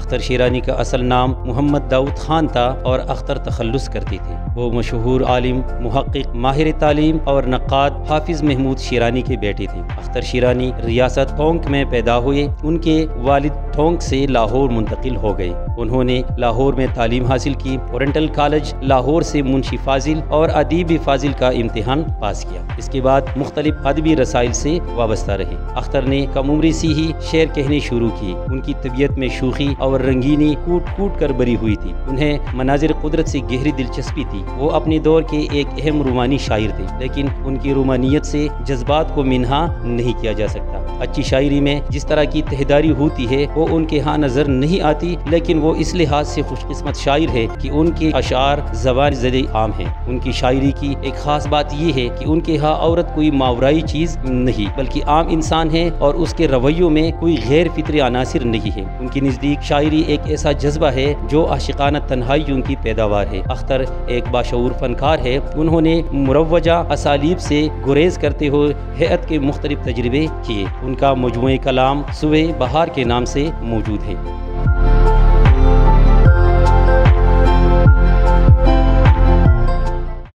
اختر شیرانی کا اصل نام محمد داؤد خان تھا اور اختر تخلص کرتے تھے۔ وہ مشہور عالم، محقق، ماہر تعلیم اور نقاد حافظ محمود شیرانی کے بیٹے تھے۔ اختر شیرانی ریاست ٹونک میں پیدا ہوئے۔ ان کے والد ٹونک سے لاہور منتقل ہو گئے۔ انہوں نے لاہور میں تعلیم حاصل کی۔ اورینٹل کالج لاہور سے منشی فاضل اور ادیب فاضل کا امتحان پاس کیا۔ اس کے بعد مختلف ادبی رسائل سے وابستہ رہے۔ اختر نے کم عمری سے ہی شعر کہنے شروع کیے۔ ان کی طبیعت میں شوخی اور رنگینی کوٹ کوٹ کر بری ہوئی تھی۔ انہیں مناظر قدرت سے گہری دلچسپی تھی۔ وہ اپنے دور کے ایک اہم رومانی شاعر تھے، لیکن ان کی رومانیت سے جذبات کو منہا نہیں کیا جا سکتا۔ اچھی شاعری میں جس طرح کی تہداری ہوتی ہے وہ ان کے ہاں نظر نہیں آتی، لیکن وہ اس لحاظ سے خوش قسمت شاعر ہے کہ ان کے اشعار زبان زدِ عام ہیں۔ ان کی شاعری کی ایک خاص بات یہ ہے کہ ان کے ہاں عورت کوئی ماورائی چیز نہیں بلکہ عام انسان ہے، اور اس کے رویوں میں کوئی غیر فطری عناصر نہیں ہے۔ ان کے نزدیک شاعری ایک ایسا جذبہ ہے جو عاشقانہ تنہائیوں کی پیداوار ہے۔ اختر ایک باشعور فنکار ہے۔ انہوں نے مروجہ اسالیب سے گریز کرتے ہوئے ہیئت کے مختلف تجربے کیے۔ ان کا مجموعہ کلام صبح بہار کے نام سے موجود ہے۔